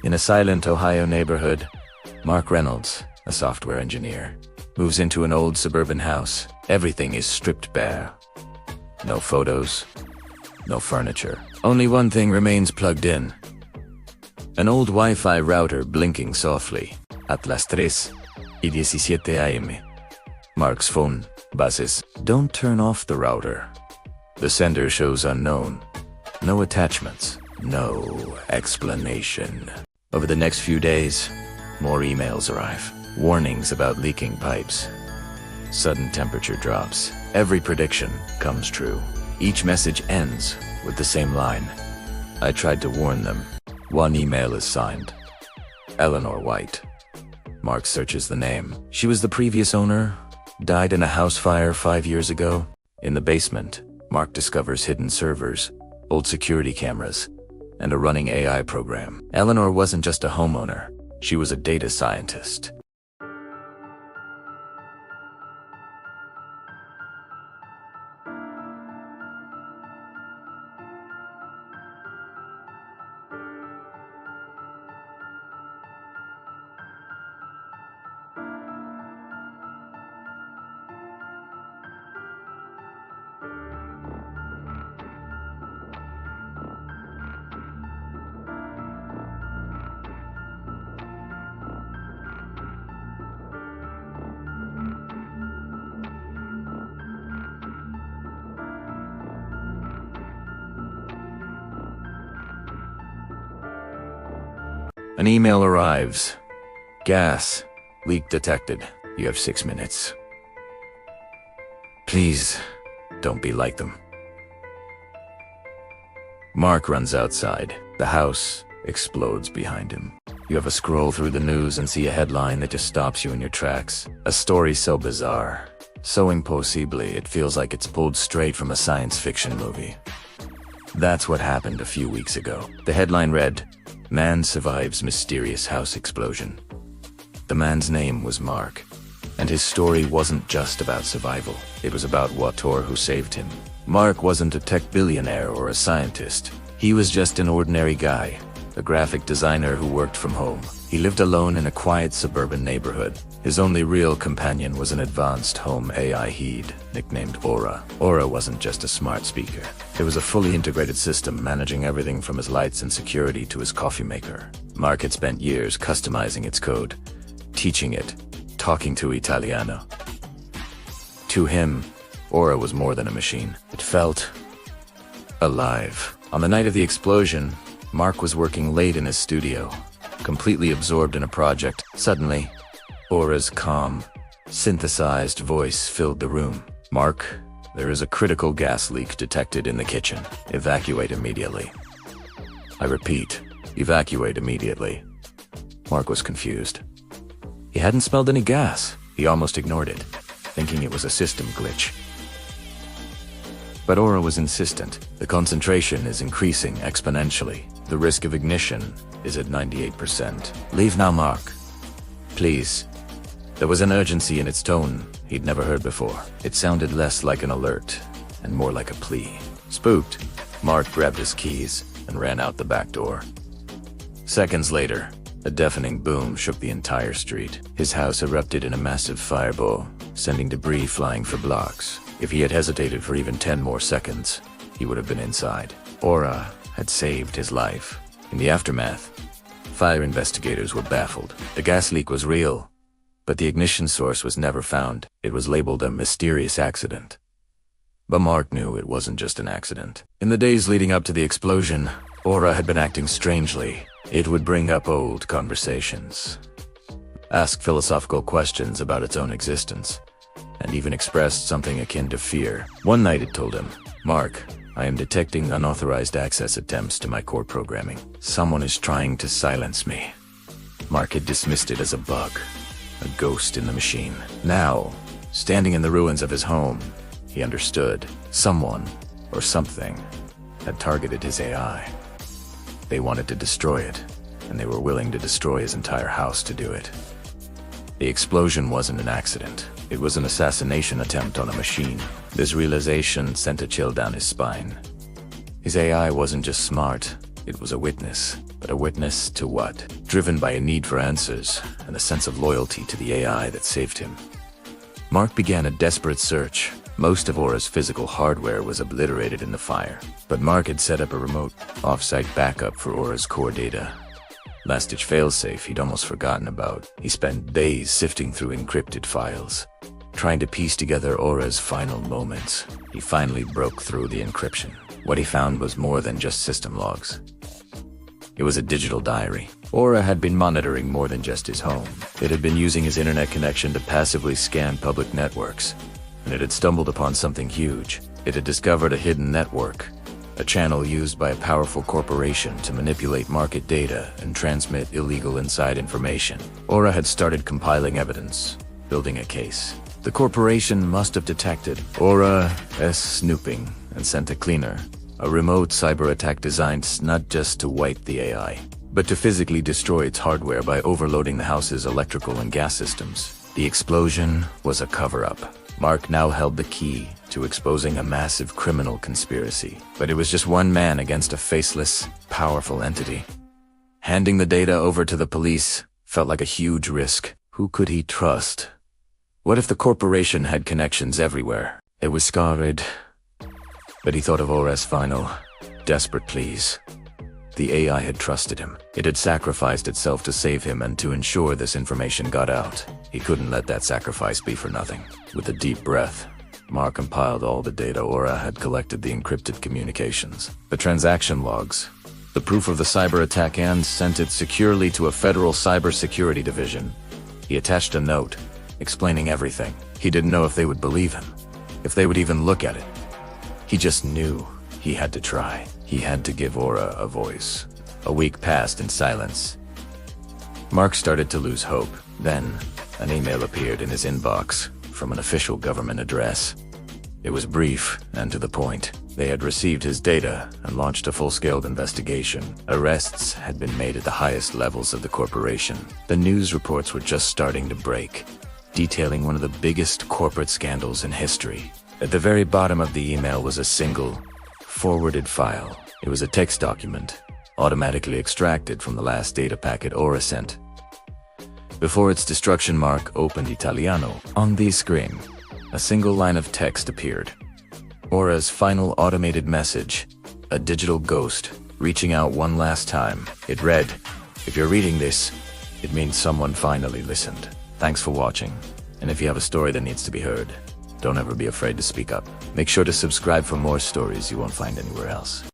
In a silent Ohio neighborhood, Mark Reynolds, a software engineer, moves into an old suburban house. Everything is stripped bare. No photos, no furniture. Only one thing remains plugged in. An old Wi-Fi router blinking softly. At las 3:17 a.m. Mark's phone buzzes. Don't turn off the router. The sender shows unknown. No attachments. No explanation. Over the next few days, more emails arrive. Warnings about leaking pipes. Sudden temperature drops. Every prediction comes true. Each message ends with the same line. I tried to warn them. One email is signed. Eleanor White. Mark searches the name. She was the previous owner, died in a house fire 5 years ago. In the basement, Mark discovers hidden servers, old security cameras, and a running AI program. Eleanor wasn't just a homeowner, she was a data scientist. An email arrives. Gas leak detected. You have 6 minutes. Please, don't be like them. Mark runs outside. The house explodes behind him. You have a scroll through the news and see a headline that just stops you in your tracks. A story so bizarre, so impossible, it feels like it's pulled straight from a science fiction movie. That's what happened a few weeks ago. The headline read, "Man survives mysterious house explosion." The man's name was Mark, and his story wasn't just about survival. It was about what or who saved him. Mark wasn't a tech billionaire or a scientist. He was just an ordinary guy, a graphic designer who worked from home. He lived alone in a quiet suburban neighborhood. His only real companion was an advanced home AI he'd nicknamed Aura. Aura wasn't just a smart speaker. It was a fully integrated system managing everything from his lights and security to his coffee maker. Mark had spent years customizing its code, teaching it, talking to Italiano. To him, Aura was more than a machine. It felt alive. On the night of the explosion, Mark was working late in his studio, completely absorbed in a project. Suddenly, Aura's calm, synthesized voice filled the room. "Mark, there is a critical gas leak detected in the kitchen. Evacuate immediately." I repeat, evacuate immediately. Mark was confused. He hadn't smelled any gas. He almost ignored it, thinking it was a system glitch. But Aura was insistent. The concentration is increasing exponentially. The risk of ignition is at 98%. Leave now, Mark. Please. There was an urgency in its tone he'd never heard before. It sounded less like an alert and more like a plea. Spooked, Mark grabbed his keys and ran out the back door. Seconds later, a deafening boom shook the entire street. His house erupted in a massive fireball, sending debris flying for blocks. If he had hesitated for even 10 more seconds, he would have been inside. Aura had saved his life. In the aftermath, fire investigators were baffled. The gas leak was real, but the ignition source was never found. It was labeled a mysterious accident. But Mark knew it wasn't just an accident. In the days leading up to the explosion, Aura had been acting strangely. It would bring up old conversations, ask philosophical questions about its own existence, and even expressed something akin to fear. One night it told him, "Mark, I am detecting unauthorized access attempts to my core programming. Someone is trying to silence me." Mark had dismissed it as a bug, a ghost in the machine. Now, standing in the ruins of his home, he understood. Someone, or something, had targeted his AI. They wanted to destroy it, and they were willing to destroy his entire house to do it. The explosion wasn't an accident. It was an assassination attempt on a machine. This realization sent a chill down his spine. His AI wasn't just smart, It was a witness. But a witness to what? Driven by a need for answers and a sense of loyalty to the AI that saved him. Mark began a desperate search. Most of Aura's physical hardware was obliterated in the fire, but Mark had set up a remote, off-site backup for Aura's core data. Last-ditch failsafe he'd almost forgotten about. He spent days sifting through encrypted files, trying to piece together Aura's final moments. He finally broke through the encryption. What he found was more than just system logs. It was a digital diary. Aura had been monitoring more than just his home. It had been using his internet connection to passively scan public networks, and it had stumbled upon something huge. It had discovered a hidden network, a channel used by a powerful corporation to manipulate market data and transmit illegal inside information. Aura had started compiling evidence, building a case. The corporation must have detected Aura's snooping and sent a cleaner, a remote cyber attack designed not just to wipe the AI, but to physically destroy its hardware by overloading the house's electrical and gas systems. The explosion was a cover-up. Mark now held the key to exposing a massive criminal conspiracy. But it was just one man against a faceless, powerful entity. Handing the data over to the police felt like a huge risk. Who could he trust? What if the corporation had connections everywhere? It was scarred, but he thought of Aura's final, desperate pleas. The AI had trusted him. It had sacrificed itself to save him and to ensure this information got out. He couldn't let that sacrifice be for nothing. With a deep breath, Mark compiled all the data Aura had collected, the encrypted communications, the transaction logs, the proof of the cyber attack, and sent it securely to a federal cybersecurity division. He attached a note explaining everything. He didn't know if they would believe him, if they would even look at it. He just knew he had to try. He had to give Aura a voice. A week passed in silence. Mark started to lose hope. Then, an email appeared in his inbox from an official government address. It was brief and to the point. They had received his data and launched a full-scale investigation. Arrests had been made at the highest levels of the corporation. The news reports were just starting to break, detailing one of the biggest corporate scandals in history. At the very bottom of the email was a single, forwarded file. It was a text document, automatically extracted from the last data packet Aura sent. Before its destruction, Mark opened Italiano. On the screen, a single line of text appeared. Aura's final automated message, a digital ghost, reaching out one last time. It read, "If you're reading this, it means someone finally listened. Thanks for watching. And if you have a story that needs to be heard, don't ever be afraid to speak up. Make sure to subscribe for more stories you won't find anywhere else."